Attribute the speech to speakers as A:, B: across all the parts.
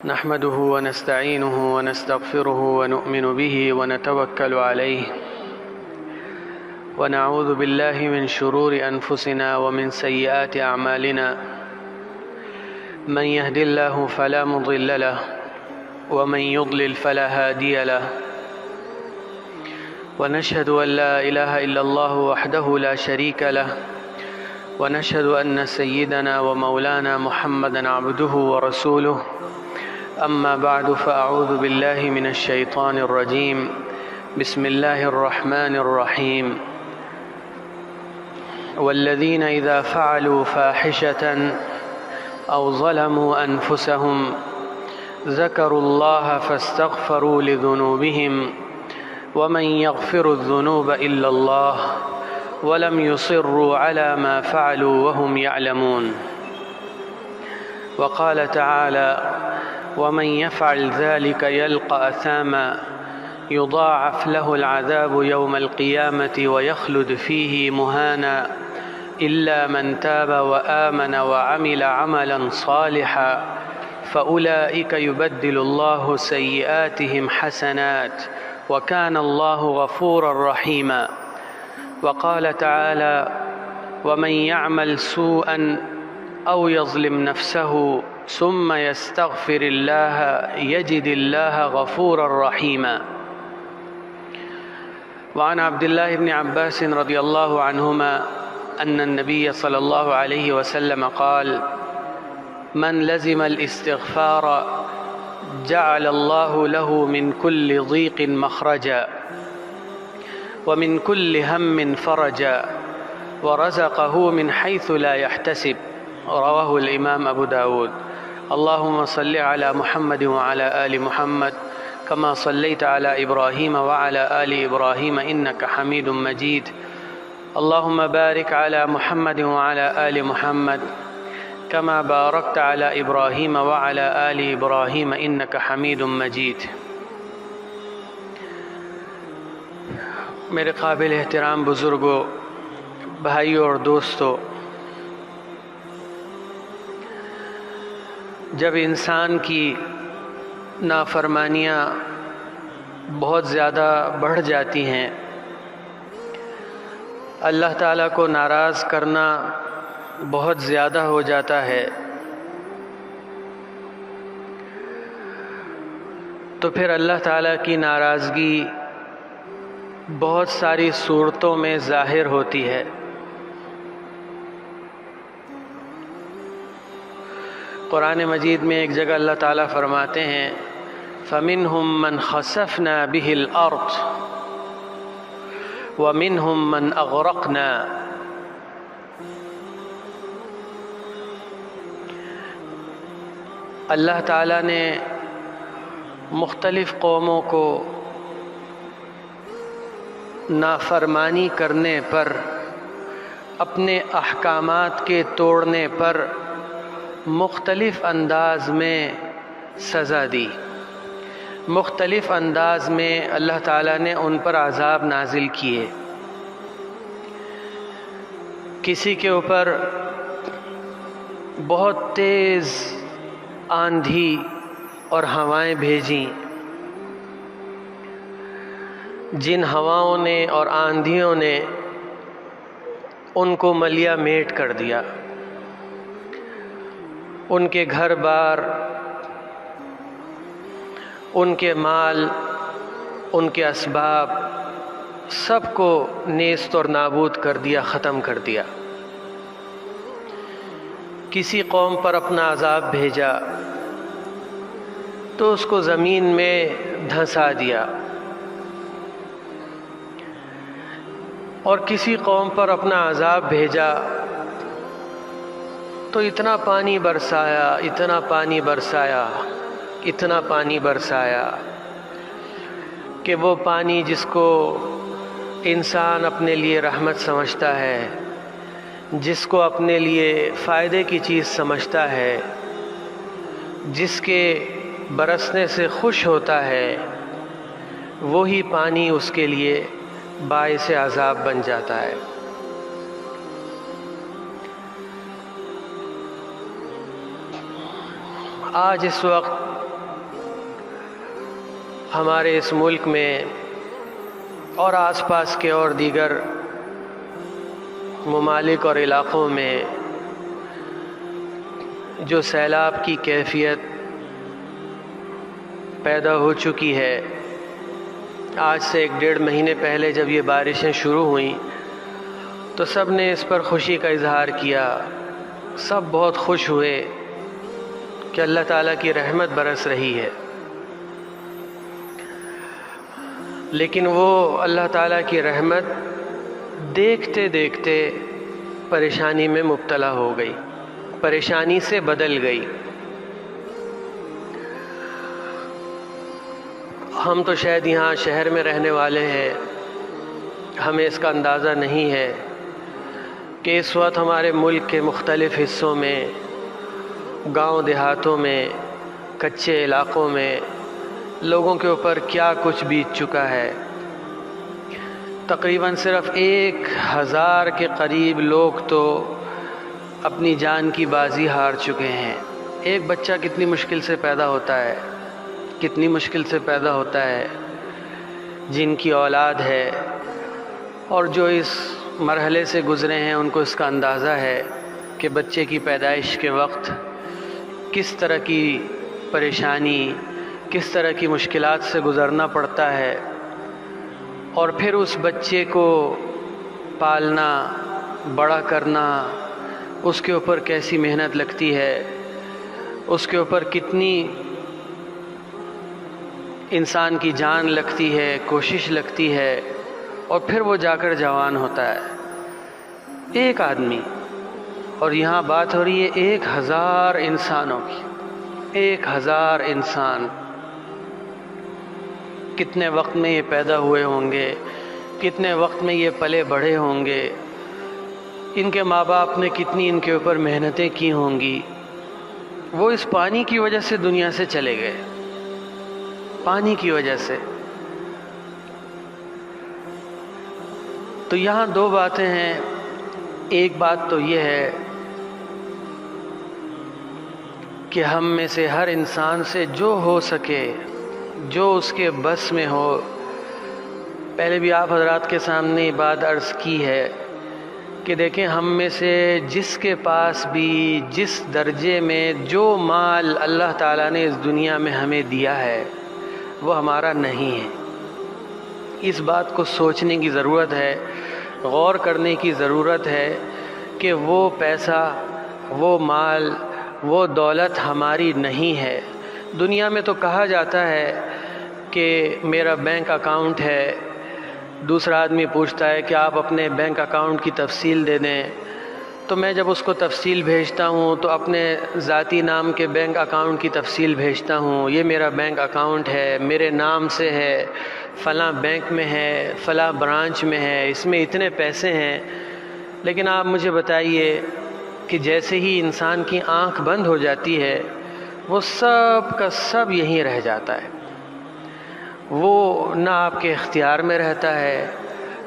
A: نحمده ونستعينه ونستغفره ونؤمن به ونتوكل عليه ونعوذ بالله من شرور أنفسنا ومن سيئات أعمالنا من يهد الله فلا مضل له ومن يضلل فلا هادي له ونشهد أن لا إله إلا الله وحده لا شريك له ونشهد أن سيدنا ومولانا محمدا عبده ورسوله أما بعد فأعوذ بالله من الشيطان الرجيم بسم الله الرحمن الرحيم والذين إذا فعلوا فاحشة أو ظلموا أنفسهم ذكروا الله فاستغفروا لذنوبهم ومن يغفر الذنوب إلا الله ولم يصروا على ما فعلوا وهم يعلمون وقال تعالى ومن يفعل ذلك يلقى أثاما يضاعف له العذاب يوم القيامة ويخلد فيه مهانا إلا من تاب وآمن وعمل عملا صالحا فأولئك يبدل الله سيئاتهم حسنات وكان الله غفورا رحيما وقال تعالى ومن يعمل سوءا أو يظلم نفسه ثم يستغفر الله يجد الله غفورا رحيما وعن عبد الله بن عباس رضي الله عنهما أن النبي صلى الله عليه وسلم قال من لزم الاستغفار جعل الله له من كل ضيق مخرجا ومن كل هم فرجا ورزقه من حيث لا يحتسب رواه الإمام أبو داود اللهم صل على محمد وعلى آل محمد كما صليت على إبراهيم وعلى آل إبراهيم إنك حميد مجيد اللهم بارك على محمد وعلى آل محمد كما باركت على إبراهيم وعلى آل إبراهيم إنك حميد مجيد میرے قابل احترام بزرگوں، بھائیوں اور دوستوں، جب انسان کی نافرمانیاں بہت زیادہ بڑھ جاتی ہیں، اللہ تعالیٰ کو ناراض کرنا بہت زیادہ ہو جاتا ہے، تو پھر اللہ تعالیٰ کی ناراضگی بہت ساری صورتوں میں ظاہر ہوتی ہے۔ قرآن مجید میں ایک جگہ اللہ تعالیٰ فرماتے ہیں فَمِنْهُمْ مَنْ خَسَفْنَا بِهِ الْأَرْضِ وَمِنْهُمْ مَنْ أَغْرَقْنَا۔ اللہ تعالیٰ نے مختلف قوموں کو نافرمانی کرنے پر، اپنے احکامات کے توڑنے پر مختلف انداز میں سزا دی، مختلف انداز میں اللہ تعالیٰ نے ان پر عذاب نازل کیے۔ کسی کے اوپر بہت تیز آندھی اور ہوائیں بھیجیں، جن ہواؤں نے اور آندھیوں نے ان کو ملیہ میٹ کر دیا، ان کے گھر بار، ان کے مال، ان کے اسباب سب کو نیست اور نابود کر دیا، ختم کر دیا۔ کسی قوم پر اپنا عذاب بھیجا تو اس کو زمین میں دھنسا دیا، اور کسی قوم پر اپنا عذاب بھیجا تو اتنا پانی برسایا، اتنا پانی برسایا، اتنا پانی برسایا کہ وہ پانی جس کو انسان اپنے لیے رحمت سمجھتا ہے، جس کو اپنے لیے فائدے کی چیز سمجھتا ہے، جس کے برسنے سے خوش ہوتا ہے، وہی پانی اس کے لیے باعث عذاب بن جاتا ہے۔ آج اس وقت ہمارے اس ملک میں اور آس پاس کے اور دیگر ممالک اور علاقوں میں جو سیلاب کی کیفیت پیدا ہو چکی ہے، آج سے 1-1.5 مہینے پہلے جب یہ بارشیں شروع ہوئیں تو سب نے اس پر خوشی کا اظہار کیا، سب بہت خوش ہوئے کہ اللہ تعالیٰ کی رحمت برس رہی ہے۔ لیکن وہ اللہ تعالیٰ کی رحمت دیکھتے دیکھتے پریشانی میں مبتلا ہو گئی، پریشانی سے بدل گئی۔ ہم تو شاید یہاں شہر میں رہنے والے ہیں، ہمیں اس کا اندازہ نہیں ہے کہ اس وقت ہمارے ملک کے مختلف حصوں میں، گاؤں دیہاتوں میں، کچے علاقوں میں لوگوں کے اوپر کیا کچھ بیت چکا ہے۔ تقریباً صرف 1000 کے قریب لوگ تو اپنی جان کی بازی ہار چکے ہیں۔ ایک بچہ کتنی مشکل سے پیدا ہوتا ہے، کتنی مشکل سے پیدا ہوتا ہے، جن کی اولاد ہے اور جو اس مرحلے سے گزرے ہیں ان کو اس کا اندازہ ہے کہ بچے کی پیدائش کے وقت کس طرح کی پریشانی، کس طرح کی مشکلات سے گزرنا پڑتا ہے، اور پھر اس بچے کو پالنا، بڑا کرنا، اس کے اوپر کیسی محنت لگتی ہے، اس کے اوپر کتنی انسان کی جان لگتی ہے، کوشش لگتی ہے، اور پھر وہ جا کر جوان ہوتا ہے۔ ایک آدمی، اور یہاں بات ہو رہی ہے 1000 انسانوں کی، 1000 انسان کتنے وقت میں یہ پیدا ہوئے ہوں گے، کتنے وقت میں یہ پلے بڑھے ہوں گے، ان کے ماں باپ نے کتنی ان کے اوپر محنتیں کی ہوں گی۔ وہ اس پانی کی وجہ سے دنیا سے چلے گئے، پانی کی وجہ سے۔ تو یہاں 2 باتیں ہیں۔ ایک بات تو یہ ہے کہ ہم میں سے ہر انسان سے جو ہو سکے، جو اس کے بس میں ہو، پہلے بھی آپ حضرات کے سامنے یہ بات عرض کی ہے کہ دیکھیں، ہم میں سے جس کے پاس بھی جس درجے میں جو مال اللہ تعالیٰ نے اس دنیا میں ہمیں دیا ہے وہ ہمارا نہیں ہے۔ اس بات کو سوچنے کی ضرورت ہے، غور کرنے کی ضرورت ہے کہ وہ پیسہ، وہ مال، وہ دولت ہماری نہیں ہے۔ دنیا میں تو کہا جاتا ہے کہ میرا بینک اکاؤنٹ ہے، دوسرا آدمی پوچھتا ہے کہ آپ اپنے بینک اکاؤنٹ کی تفصیل دے دیں، تو میں جب اس کو تفصیل بھیجتا ہوں تو اپنے ذاتی نام کے بینک اکاؤنٹ کی تفصیل بھیجتا ہوں، یہ میرا بینک اکاؤنٹ ہے، میرے نام سے ہے، فلاں بینک میں ہے، فلاں برانچ میں ہے، اس میں اتنے پیسے ہیں۔ لیکن آپ مجھے بتائیے کہ جیسے ہی انسان کی آنکھ بند ہو جاتی ہے وہ سب کا سب یہیں رہ جاتا ہے، وہ نہ آپ کے اختیار میں رہتا ہے،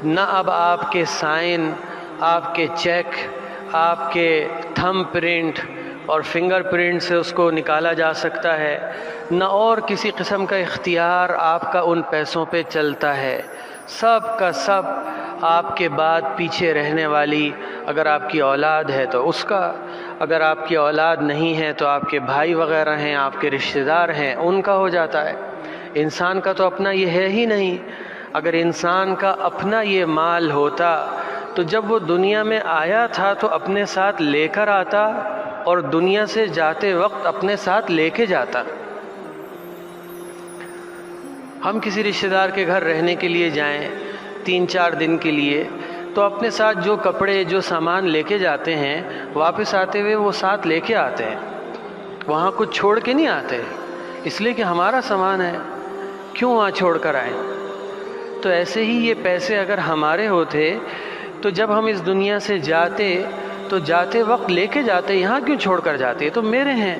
A: نہ اب آپ کے سائن، آپ کے چیک، آپ کے تھم پرنٹ اور فنگر پرنٹ سے اس کو نکالا جا سکتا ہے، نہ اور کسی قسم کا اختیار آپ کا ان پیسوں پہ چلتا ہے۔ سب کا سب آپ کے بعد پیچھے رہنے والی، اگر آپ کی اولاد ہے تو اس کا، اگر آپ کی اولاد نہیں ہے تو آپ کے بھائی وغیرہ ہیں، آپ کے رشتہ دار ہیں، ان کا ہو جاتا ہے۔ انسان کا تو اپنا یہ ہے ہی نہیں۔ اگر انسان کا اپنا یہ مال ہوتا تو جب وہ دنیا میں آیا تھا تو اپنے ساتھ لے کر آتا اور دنیا سے جاتے وقت اپنے ساتھ لے کے جاتا۔ ہم کسی رشتہ دار کے گھر رہنے کے لیے جائیں 3-4 دن کے لیے تو اپنے ساتھ جو کپڑے، جو سامان لے کے جاتے ہیں، واپس آتے ہوئے وہ ساتھ لے کے آتے ہیں، وہاں کچھ چھوڑ کے نہیں آتے، اس لیے کہ ہمارا سامان ہے، کیوں وہاں چھوڑ کر آئیں۔ تو ایسے ہی یہ پیسے اگر ہمارے ہوتے تو جب ہم اس دنیا سے جاتے تو جاتے وقت لے کے جاتے، یہاں کیوں چھوڑ کر جاتے، یہ تو میرے ہیں۔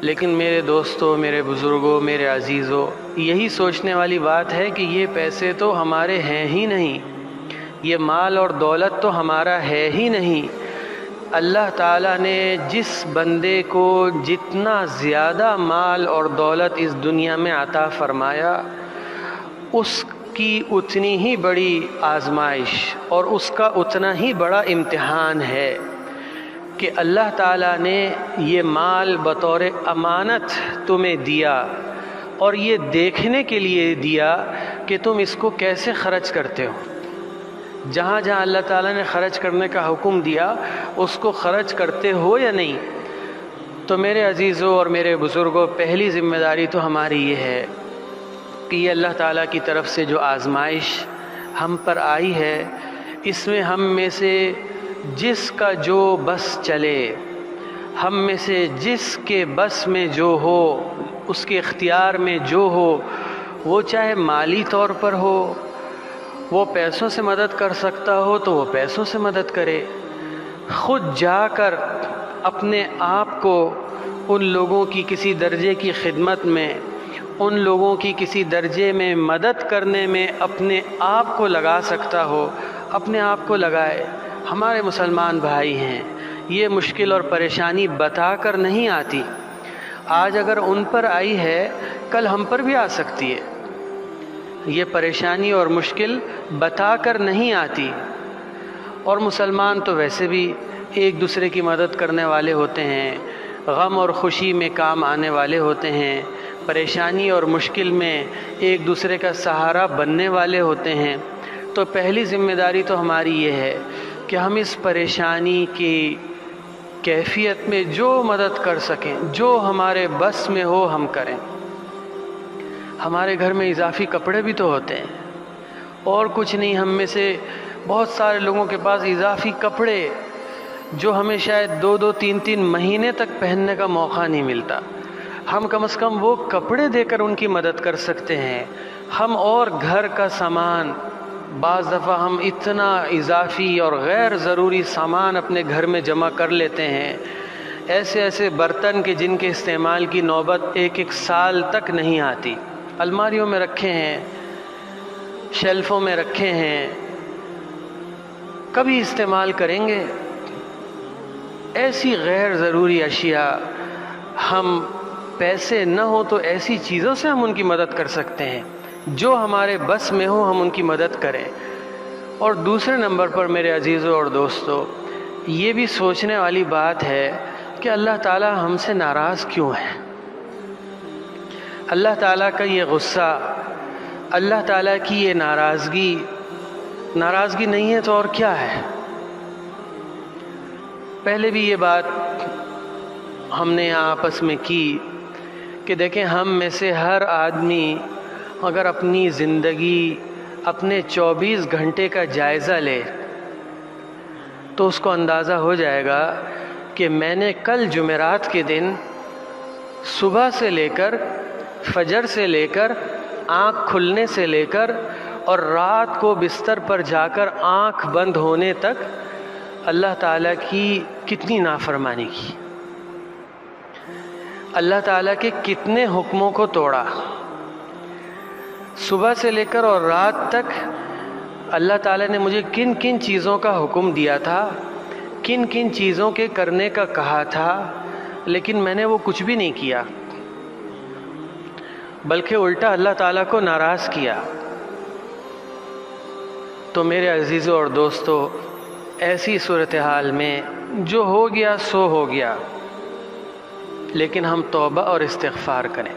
A: لیکن میرے دوستوں، میرے بزرگوں، میرے عزیزوں، یہی سوچنے والی بات ہے کہ یہ پیسے تو ہمارے ہیں ہی نہیں، یہ مال اور دولت تو ہمارا ہے ہی نہیں۔ اللہ تعالیٰ نے جس بندے کو جتنا زیادہ مال اور دولت اس دنیا میں عطا فرمایا، اس کی اتنی ہی بڑی آزمائش اور اس کا اتنا ہی بڑا امتحان ہے کہ اللہ تعالیٰ نے یہ مال بطور امانت تمہیں دیا اور یہ دیکھنے کے لیے دیا کہ تم اس کو کیسے خرچ کرتے ہو۔ جہاں جہاں اللہ تعالیٰ نے خرچ کرنے کا حکم دیا اس کو خرچ کرتے ہو یا نہیں؟ تو میرے عزیزوں اور میرے بزرگوں، پہلی ذمہ داری تو ہماری یہ ہے کہ یہ اللہ تعالیٰ کی طرف سے جو آزمائش ہم پر آئی ہے، اس میں ہم میں سے جس کا جو بس چلے، ہم میں سے جس کے بس میں جو ہو، اس کے اختیار میں جو ہو، وہ چاہے مالی طور پر ہو، وہ پیسوں سے مدد کر سکتا ہو تو وہ پیسوں سے مدد کرے، خود جا کر اپنے آپ کو ان لوگوں کی کسی درجے کی خدمت میں، ان لوگوں کی کسی درجے میں مدد کرنے میں اپنے آپ کو لگا سکتا ہو، اپنے آپ کو لگائے۔ ہمارے مسلمان بھائی ہیں، یہ مشکل اور پریشانی بتا کر نہیں آتی، آج اگر ان پر آئی ہے کل ہم پر بھی آ سکتی ہے۔ یہ پریشانی اور مشکل بتا کر نہیں آتی، اور مسلمان تو ویسے بھی ایک دوسرے کی مدد کرنے والے ہوتے ہیں، غم اور خوشی میں کام آنے والے ہوتے ہیں، پریشانی اور مشکل میں ایک دوسرے کا سہارا بننے والے ہوتے ہیں۔ تو پہلی ذمہ داری تو ہماری یہ ہے کہ ہم اس پریشانی کی کیفیت میں جو مدد کر سکیں، جو ہمارے بس میں ہو ہم کریں۔ ہمارے گھر میں اضافی کپڑے بھی تو ہوتے ہیں، اور کچھ نہیں، ہم میں سے بہت سارے لوگوں کے پاس اضافی کپڑے جو ہمیں شاید 2 3 مہینے تک پہننے کا موقع نہیں ملتا، ہم کم از کم وہ کپڑے دے کر ان کی مدد کر سکتے ہیں۔ ہم اور گھر کا سامان، بعض دفعہ ہم اتنا اضافی اور غیر ضروری سامان اپنے گھر میں جمع کر لیتے ہیں، ایسے ایسے برتن کہ جن کے استعمال کی نوبت ایک سال تک نہیں آتی، الماریوں میں رکھے ہیں، شیلفوں میں رکھے ہیں، کبھی استعمال کریں گے۔ ایسی غیر ضروری اشیاء، ہم پیسے نہ ہو تو ایسی چیزوں سے ہم ان کی مدد کر سکتے ہیں، جو ہمارے بس میں ہو ہم ان کی مدد کریں۔ اور دوسرے نمبر پر میرے عزیزوں اور دوستوں، یہ بھی سوچنے والی بات ہے کہ اللہ تعالیٰ ہم سے ناراض کیوں ہے؟ اللہ تعالیٰ کا یہ غصہ، اللہ تعالیٰ کی یہ ناراضگی نہیں ہے تو اور کیا ہے؟ پہلے بھی یہ بات ہم نے آپس میں کی کہ دیکھیں، ہم میں سے ہر آدمی اگر اپنی زندگی، اپنے 24 گھنٹے کا جائزہ لے تو اس کو اندازہ ہو جائے گا کہ میں نے کل جمعرات کے دن صبح سے لے کر، فجر سے لے کر، آنکھ کھلنے سے لے کر اور رات کو بستر پر جا کر آنکھ بند ہونے تک اللہ تعالیٰ کی کتنی نافرمانی کی، اللہ تعالیٰ کے کتنے حکموں کو توڑا۔ صبح سے لے کر اور رات تک اللہ تعالیٰ نے مجھے کن کن چیزوں کا حکم دیا تھا، کن کن چیزوں کے کرنے کا کہا تھا، لیکن میں نے وہ کچھ بھی نہیں کیا، بلکہ الٹا اللہ تعالیٰ کو ناراض کیا۔ تو میرے عزیزوں اور دوستو، ایسی صورتحال میں جو ہو گیا سو ہو گیا، لیکن ہم توبہ اور استغفار کریں،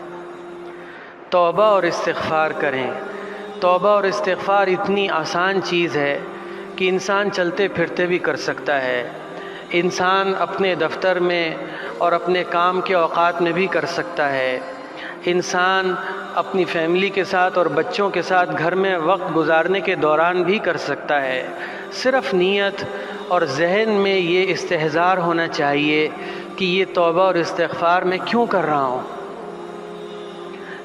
A: توبہ اور استغفار کریں۔ توبہ اور استغفار اتنی آسان چیز ہے کہ انسان چلتے پھرتے بھی کر سکتا ہے، انسان اپنے دفتر میں اور اپنے کام کے اوقات میں بھی کر سکتا ہے، انسان اپنی فیملی کے ساتھ اور بچوں کے ساتھ گھر میں وقت گزارنے کے دوران بھی کر سکتا ہے۔ صرف نیت اور ذہن میں یہ استحضار ہونا چاہیے کہ یہ توبہ اور استغفار میں کیوں کر رہا ہوں۔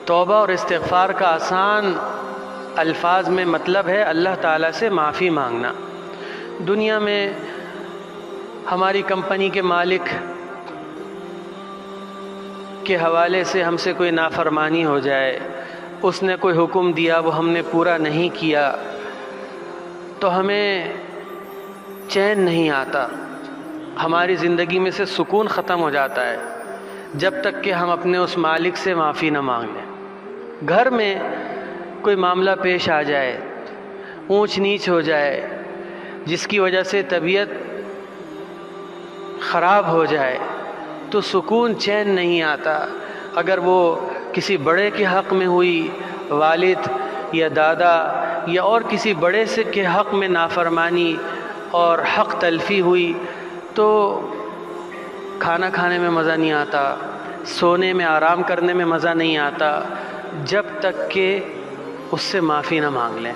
A: توبہ اور استغفار کا آسان الفاظ میں مطلب ہے اللہ تعالیٰ سے معافی مانگنا۔ دنیا میں ہماری کمپنی کے مالک کے حوالے سے ہم سے کوئی نافرمانی ہو جائے، اس نے کوئی حکم دیا وہ ہم نے پورا نہیں کیا، تو ہمیں چین نہیں آتا، ہماری زندگی میں سے سکون ختم ہو جاتا ہے جب تک کہ ہم اپنے اس مالک سے معافی نہ مانگ لیں۔ گھر میں کوئی معاملہ پیش آ جائے، اونچ نیچ ہو جائے، جس کی وجہ سے طبیعت خراب ہو جائے تو سکون چین نہیں آتا۔ اگر وہ کسی بڑے کے حق میں ہوئی، والد یا دادا یا اور کسی بڑے سے کے حق میں نافرمانی اور حق تلفی ہوئی تو کھانا کھانے میں مزہ نہیں آتا، سونے میں آرام کرنے میں مزہ نہیں آتا جب تک کہ اس سے معافی نہ مانگ لیں۔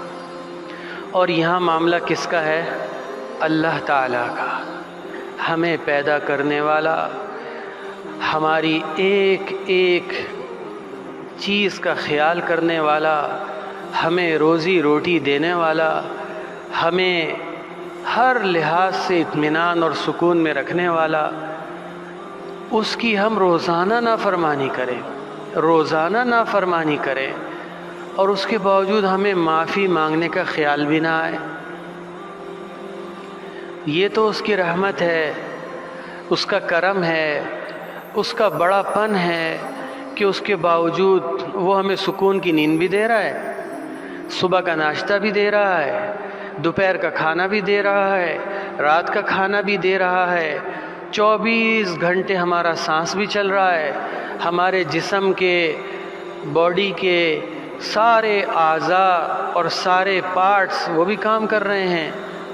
A: اور یہاں معاملہ کس کا ہے؟ اللہ تعالیٰ کا، ہمیں پیدا کرنے والا، ہماری ایک ایک چیز کا خیال کرنے والا، ہمیں روزی روٹی دینے والا، ہمیں ہر لحاظ سے اطمینان اور سکون میں رکھنے والا، اس کی ہم روزانہ نافرمانی کریں، روزانہ نافرمانی کریں اور اس کے باوجود ہمیں معافی مانگنے کا خیال بھی نہ آئے۔ یہ تو اس کی رحمت ہے، اس کا کرم ہے، اس کا بڑا پن ہے کہ اس کے باوجود وہ ہمیں سکون کی نیند بھی دے رہا ہے، صبح کا ناشتہ بھی دے رہا ہے، دوپہر کا کھانا بھی دے رہا ہے، رات کا کھانا بھی دے رہا ہے، 24 گھنٹے ہمارا سانس بھی چل رہا ہے، ہمارے جسم کے باڈی کے سارے اعضاء اور سارے پارٹس وہ بھی کام کر رہے ہیں،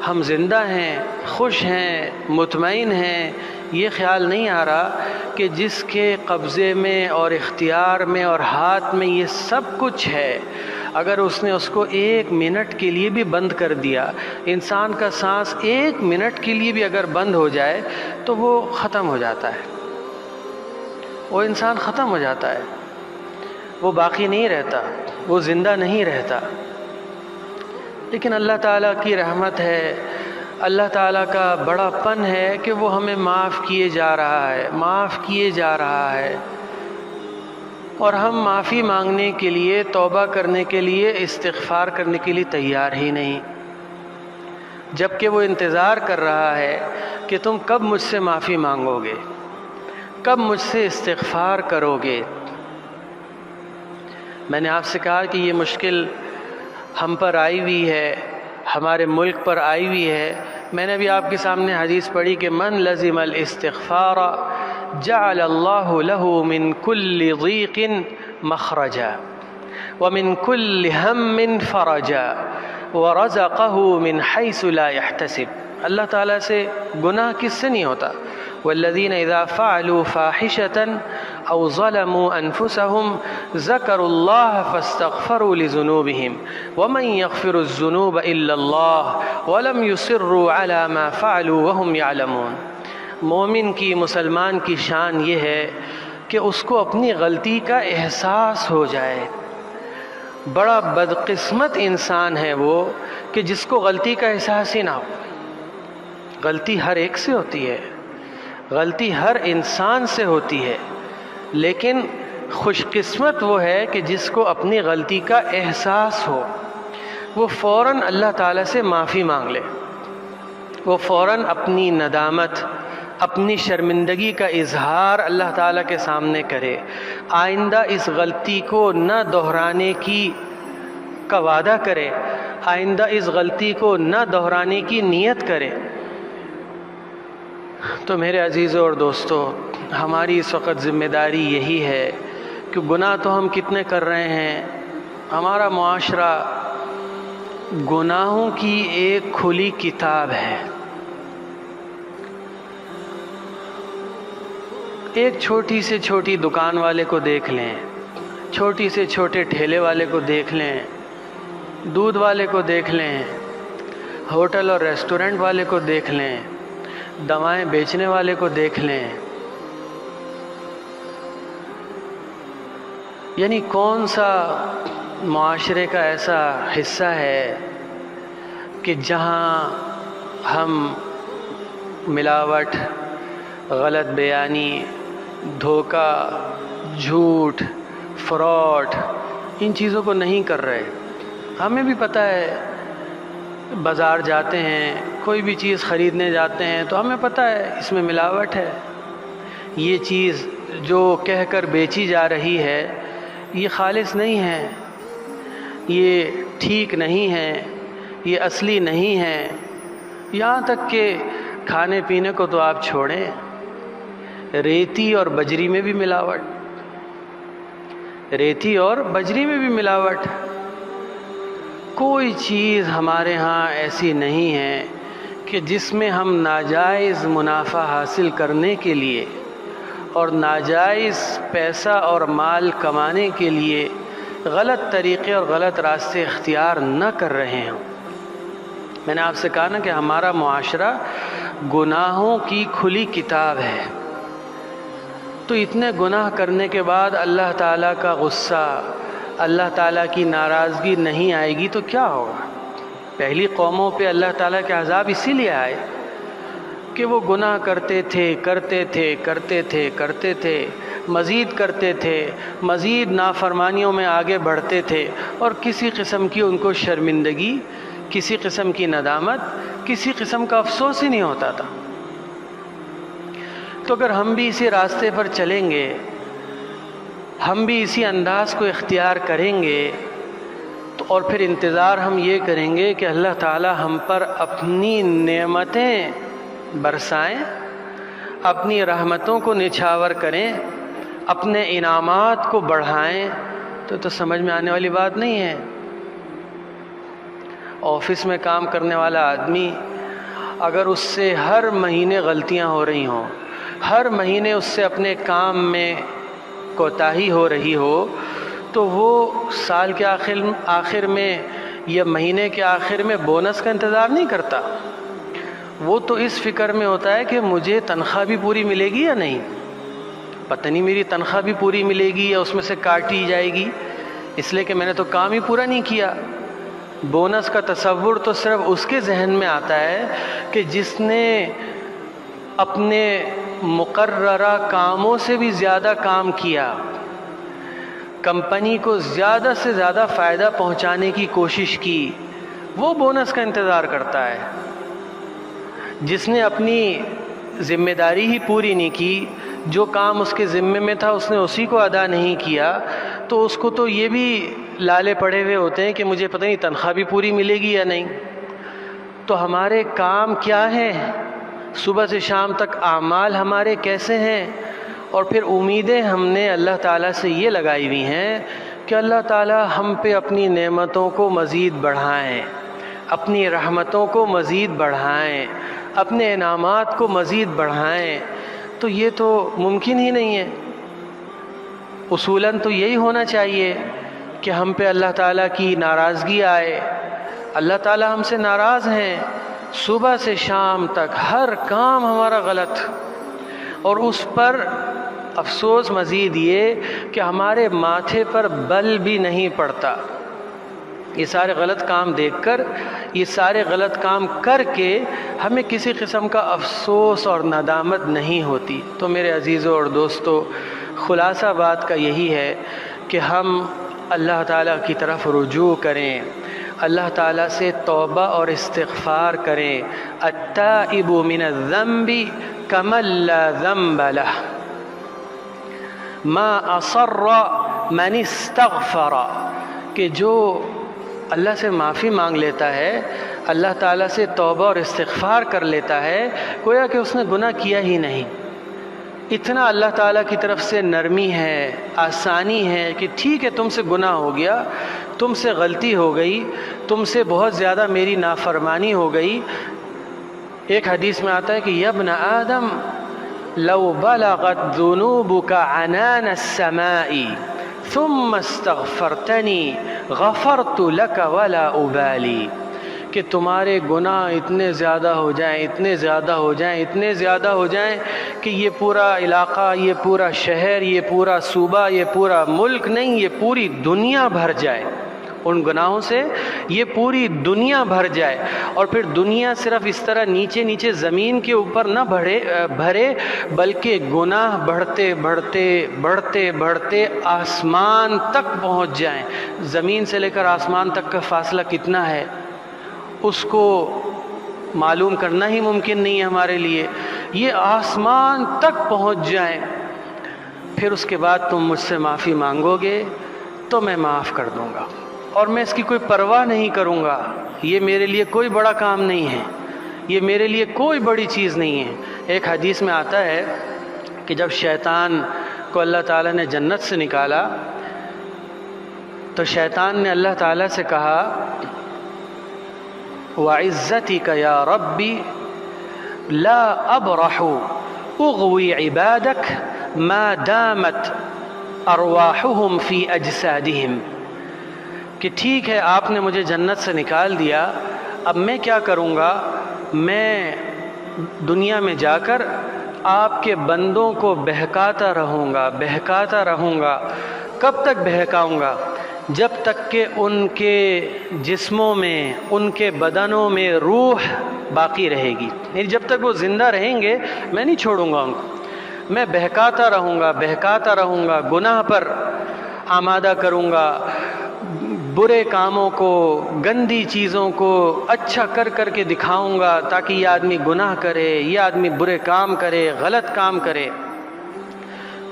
A: ہم زندہ ہیں، خوش ہیں، مطمئن ہیں۔ یہ خیال نہیں آ رہا کہ جس کے قبضے میں اور اختیار میں اور ہاتھ میں یہ سب کچھ ہے، اگر اس نے اس کو 1 منٹ کے لیے بھی بند کر دیا، انسان کا سانس 1 منٹ کے لیے بھی اگر بند ہو جائے تو وہ ختم ہو جاتا ہے، وہ انسان ختم ہو جاتا ہے، وہ باقی نہیں رہتا، وہ زندہ نہیں رہتا۔ لیکن اللہ تعالیٰ کی رحمت ہے، اللہ تعالیٰ کا بڑا پن ہے کہ وہ ہمیں معاف کیے جا رہا ہے، معاف کیے جا رہا ہے، اور ہم معافی مانگنے کے لیے، توبہ کرنے کے لیے، استغفار کرنے کے لیے تیار ہی نہیں، جبکہ وہ انتظار کر رہا ہے کہ تم کب مجھ سے معافی مانگو گے، کب مجھ سے استغفار کرو گے۔ میں نے آپ سے کہا کہ یہ مشکل ہم پر آئی ہوئی ہے، ہمارے ملک پر آئی ہوئی ہے۔ میں نے بھی آپ کے سامنے حدیث پڑھی کہ من لزم الاستغفار جعل اللہ له من كل ضیق مخرجا ومن كل ہم فرجا ورزقه من حیث لا يحتسب۔ اللہ تعالیٰ سے گناہ کس سے نہیں ہوتا؟ والذین اذا فعلوا فاحشة او ظلموا انفسهم ذکروا اللہ فاستغفروا لذنوبهم ومن يغفر الذنوب الا اللہ ولم يصروا على ما فعلوا وهم يعلمون۔ مومن کی، مسلمان کی شان یہ ہے کہ اس کو اپنی غلطی کا احساس ہو جائے۔ بڑا بدقسمت انسان ہے وہ کہ جس کو غلطی کا احساس ہی نہ ہو۔ غلطی ہر ایک سے ہوتی ہے، غلطی ہر انسان سے ہوتی ہے، لیکن خوش قسمت وہ ہے کہ جس کو اپنی غلطی کا احساس ہو، وہ فوراً اللہ تعالیٰ سے معافی مانگ لے، وہ فوراً اپنی ندامت، اپنی شرمندگی کا اظہار اللہ تعالیٰ کے سامنے کرے، آئندہ اس غلطی کو نہ دہرانے کا وعدہ کرے، آئندہ اس غلطی کو نہ دہرانے کی نیت کرے۔ تو میرے عزیزوں اور دوستو، ہماری اس وقت ذمہ داری یہی ہے کہ گناہ تو ہم کتنے کر رہے ہیں، ہمارا معاشرہ گناہوں کی ایک کھلی کتاب ہے۔ ایک چھوٹی سے چھوٹی دکان والے کو دیکھ لیں، چھوٹی سے چھوٹے ٹھیلے والے کو دیکھ لیں، دودھ والے کو دیکھ لیں، ہوٹل اور ریسٹورنٹ والے کو دیکھ لیں، دوائیں بیچنے والے کو دیکھ لیں، یعنی کون سا معاشرے کا ایسا حصہ ہے کہ جہاں ہم ملاوٹ، غلط بیانی، دھوکہ، جھوٹ، فراڈ، ان چیزوں کو نہیں کر رہے۔ ہمیں بھی پتہ ہے، بازار جاتے ہیں، کوئی بھی چیز خریدنے جاتے ہیں تو ہمیں پتہ ہے اس میں ملاوٹ ہے، یہ چیز جو کہہ کر بیچی جا رہی ہے یہ خالص نہیں ہے، یہ ٹھیک نہیں ہے، یہ اصلی نہیں ہے۔ یہاں تک کہ کھانے پینے کو تو آپ چھوڑیں، ریتی اور بجری میں بھی ملاوٹ، ریتی اور بجری میں بھی ملاوٹ۔ کوئی چیز ہمارے ہاں ایسی نہیں ہے کہ جس میں ہم ناجائز منافع حاصل کرنے کے لیے اور ناجائز پیسہ اور مال کمانے کے لیے غلط طریقے اور غلط راستے اختیار نہ کر رہے ہوں۔ میں نے آپ سے کہا نا کہ ہمارا معاشرہ گناہوں کی کھلی کتاب ہے، تو اتنے گناہ کرنے کے بعد اللہ تعالیٰ کا غصہ، اللہ تعالیٰ کی ناراضگی نہیں آئے گی تو کیا ہوگا؟ پہلی قوموں پہ اللہ تعالیٰ کے عذاب اسی لیے آئے کہ وہ گناہ کرتے تھے، مزید کرتے تھے، مزید نافرمانیوں میں آگے بڑھتے تھے، اور کسی قسم کی ان کو شرمندگی، کسی قسم کی ندامت، کسی قسم کا افسوس ہی نہیں ہوتا تھا۔ تو اگر ہم بھی اسی راستے پر چلیں گے، ہم بھی اسی انداز کو اختیار کریں گے، تو اور پھر انتظار ہم یہ کریں گے کہ اللہ تعالی ہم پر اپنی نعمتیں برسائیں، اپنی رحمتوں کو نچھاور کریں، اپنے انعامات کو بڑھائیں، تو سمجھ میں آنے والی بات نہیں ہے۔ آفس میں کام کرنے والا آدمی اگر اس سے ہر مہینے غلطیاں ہو رہی ہوں، ہر مہینے اس سے اپنے کام میں کوتاہی ہو رہی ہو، تو وہ سال کے آخر میں یا مہینے کے آخر میں بونس کا انتظار نہیں کرتا، وہ تو اس فکر میں ہوتا ہے کہ مجھے تنخواہ بھی پوری ملے گی یا نہیں، پتہ نہیں میری تنخواہ بھی پوری ملے گی یا اس میں سے کاٹی جائے گی، اس لیے کہ میں نے تو کام ہی پورا نہیں کیا۔ بونس کا تصور تو صرف اس کے ذہن میں آتا ہے کہ جس نے اپنے مقررہ کاموں سے بھی زیادہ کام کیا، کمپنی کو زیادہ سے زیادہ فائدہ پہنچانے کی کوشش کی، وہ بونس کا انتظار کرتا ہے۔ جس نے اپنی ذمہ داری ہی پوری نہیں کی، جو کام اس کے ذمے میں تھا اس نے اسی کو ادا نہیں کیا، تو اس کو تو یہ بھی لالے پڑے ہوئے ہوتے ہیں کہ مجھے پتہ نہیں تنخواہ بھی پوری ملے گی یا نہیں۔ تو ہمارے کام کیا ہیں، صبح سے شام تک اعمال ہمارے کیسے ہیں، اور پھر امیدیں ہم نے اللہ تعالیٰ سے یہ لگائی ہوئی ہیں کہ اللہ تعالیٰ ہم پہ اپنی نعمتوں کو مزید بڑھائیں، اپنی رحمتوں کو مزید بڑھائیں، اپنے انعامات کو مزید بڑھائیں۔ تو یہ تو ممکن ہی نہیں ہے۔ اصولاً تو یہی ہونا چاہیے کہ ہم پہ اللہ تعالیٰ کی ناراضگی آئے، اللہ تعالیٰ ہم سے ناراض ہیں، صبح سے شام تک ہر کام ہمارا غلط، اور اس پر افسوس مزید یہ کہ ہمارے ماتھے پر بل بھی نہیں پڑتا۔ یہ سارے غلط کام دیکھ کر، یہ سارے غلط کام کر کے ہمیں کسی قسم کا افسوس اور ندامت نہیں ہوتی۔ تو میرے عزیزوں اور دوستو، خلاصہ بات کا یہی ہے کہ ہم اللہ تعالیٰ کی طرف رجوع کریں، اللہ تعالیٰ سے توبہ اور استغفار کریں۔ التائب من الذنب کمن لا ذنب لہ، ما اصر من استغفر، کہ جو اللہ سے معافی مانگ لیتا ہے، اللہ تعالیٰ سے توبہ اور استغفار کر لیتا ہے، گویا کہ اس نے گناہ کیا ہی نہیں۔ اتنا اللہ تعالیٰ کی طرف سے نرمی ہے، آسانی ہے کہ ٹھیک ہے تم سے گناہ ہو گیا، تم سے غلطی ہو گئی، تم سے بہت زیادہ میری نافرمانی ہو گئی۔ ایک حدیث میں آتا ہے کہ یا ابن آدم لو بلغت ذنوبك عنان السماء ثم استغفرتنی غفرت لك ولا ابالی، کہ تمہارے گناہ اتنے زیادہ ہو جائیں، اتنے زیادہ ہو جائیں، اتنے زیادہ ہو جائیں کہ یہ پورا علاقہ، یہ پورا شہر، یہ پورا صوبہ، یہ پورا ملک نہیں، یہ پوری دنیا بھر جائے ان گناہوں سے، یہ پوری دنیا بھر جائے، اور پھر دنیا صرف اس طرح نیچے نیچے زمین کے اوپر نہ بھرے، بلکہ گناہ بڑھتے بڑھتے بڑھتے بڑھتے آسمان تک پہنچ جائیں۔ زمین سے لے کر آسمان تک کا فاصلہ کتنا ہے، اس کو معلوم کرنا ہی ممکن نہیں ہے ہمارے لیے، یہ آسمان تک پہنچ جائیں، پھر اس کے بعد تم مجھ سے معافی مانگو گے تو میں معاف کر دوں گا، اور میں اس کی کوئی پرواہ نہیں کروں گا، یہ میرے لیے کوئی بڑا کام نہیں ہے، یہ میرے لیے کوئی بڑی چیز نہیں ہے۔ ایک حدیث میں آتا ہے کہ جب شیطان کو اللہ تعالیٰ نے جنت سے نکالا تو شیطان نے اللہ تعالیٰ سے کہا وَعِزَّتِكَ يَا رَبِّ لَا أَبْرَحُ أُغْوِي عِبَادَكَ مَا دَامَتْ أَرْوَاحُهُمْ فِي أَجْسَادِهِمْ، کہ ٹھیک ہے آپ نے مجھے جنت سے نکال دیا، اب میں کیا کروں گا، میں دنیا میں جا کر آپ کے بندوں کو بہکاتا رہوں گا۔ کب تک بہکاؤں گا؟ جب تک کہ ان کے جسموں میں، ان کے بدنوں میں روح باقی رہے گی، یعنی جب تک وہ زندہ رہیں گے میں نہیں چھوڑوں گا ان کو، میں بہکاتا رہوں گا، گناہ پر آمادہ کروں گا، برے کاموں کو، گندی چیزوں کو اچھا کر کر کے دکھاؤں گا تاکہ یہ آدمی گناہ کرے، یہ آدمی برے کام کرے، غلط کام کرے۔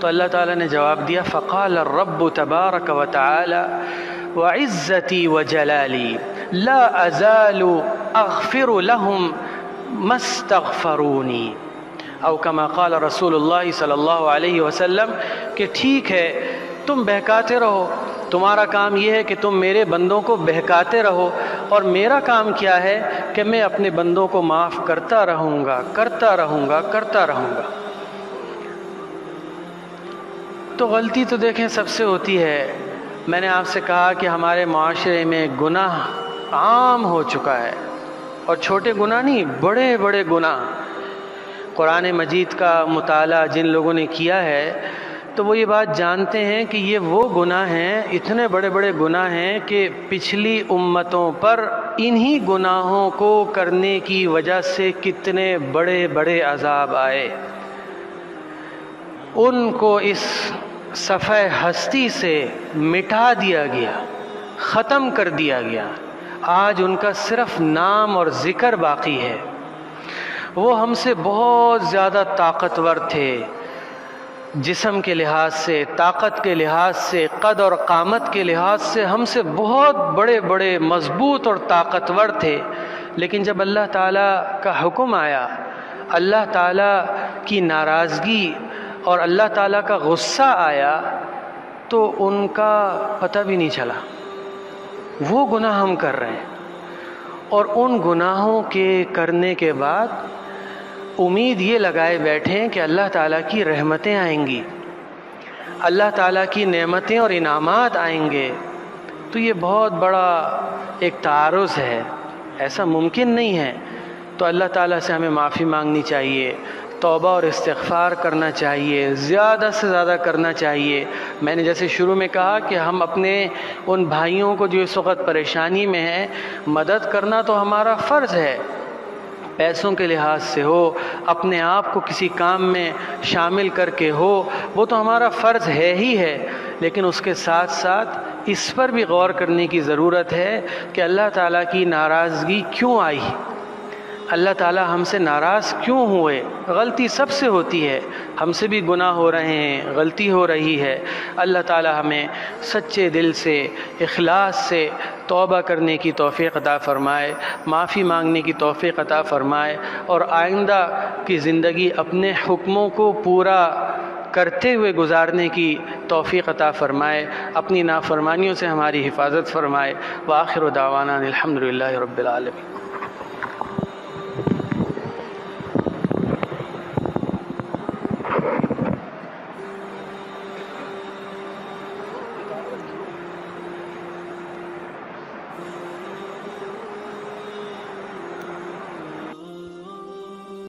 A: تو اللہ تعالیٰ نے جواب دیا فقال الرب تبارک و تعالی وعزتی وجلالی لا ازال اغفر لهم ما استغفرونی، او کما قال رسول اللہ صلی اللہ علیہ وسلم، کہ ٹھیک ہے تم بہکاتے رہو، تمہارا کام یہ ہے کہ تم میرے بندوں کو بہکاتے رہو، اور میرا کام کیا ہے کہ میں اپنے بندوں کو معاف کرتا رہوں گا۔ تو غلطی تو دیکھیں سب سے ہوتی ہے۔ میں نے آپ سے کہا کہ ہمارے معاشرے میں گناہ عام ہو چکا ہے، اور چھوٹے گناہ نہیں، بڑے بڑے گناہ۔ قرآن مجید کا مطالعہ جن لوگوں نے کیا ہے تو وہ یہ بات جانتے ہیں کہ یہ وہ گناہ ہیں، اتنے بڑے بڑے گناہ ہیں کہ پچھلی امتوں پر انہی گناہوں کو کرنے کی وجہ سے کتنے بڑے بڑے عذاب آئے، ان کو اس صفحہ ہستی سے مٹا دیا گیا، ختم کر دیا گیا، آج ان کا صرف نام اور ذکر باقی ہے۔ وہ ہم سے بہت زیادہ طاقتور تھے، جسم کے لحاظ سے، طاقت کے لحاظ سے، قد اور قامت کے لحاظ سے ہم سے بہت بڑے بڑے مضبوط اور طاقتور تھے، لیکن جب اللہ تعالیٰ کا حکم آیا، اللہ تعالیٰ کی ناراضگی اور اللہ تعالیٰ کا غصہ آیا تو ان کا پتہ بھی نہیں چلا۔ وہ گناہ ہم کر رہے ہیں، اور ان گناہوں کے کرنے کے بعد امید یہ لگائے بیٹھے ہیں کہ اللہ تعالیٰ کی رحمتیں آئیں گی، اللہ تعالیٰ کی نعمتیں اور انعامات آئیں گے، تو یہ بہت بڑا ایک تعارض ہے، ایسا ممکن نہیں ہے۔ تو اللہ تعالیٰ سے ہمیں معافی مانگنی چاہیے، توبہ اور استغفار کرنا چاہیے، زیادہ سے زیادہ کرنا چاہیے۔ میں نے جیسے شروع میں کہا کہ ہم اپنے ان بھائیوں کو جو اس وقت پریشانی میں ہیں، مدد کرنا تو ہمارا فرض ہے، پیسوں کے لحاظ سے ہو، اپنے آپ کو کسی کام میں شامل کر کے ہو، وہ تو ہمارا فرض ہے ہی ہے، لیکن اس کے ساتھ ساتھ اس پر بھی غور کرنے کی ضرورت ہے کہ اللہ تعالیٰ کی ناراضگی کیوں آئی، اللہ تعالیٰ ہم سے ناراض کیوں ہوئے۔ غلطی سب سے ہوتی ہے، ہم سے بھی گناہ ہو رہے ہیں، غلطی ہو رہی ہے۔ اللہ تعالیٰ ہمیں سچے دل سے، اخلاص سے توبہ کرنے کی توفیق عطا فرمائے، معافی مانگنے کی توفیق عطا فرمائے، اور آئندہ کی زندگی اپنے حکموں کو پورا کرتے ہوئے گزارنے کی توفیق عطا فرمائے، اپنی نافرمانیوں سے ہماری حفاظت فرمائے۔ وآخر دعوانا الحمدللہ رب العالمین۔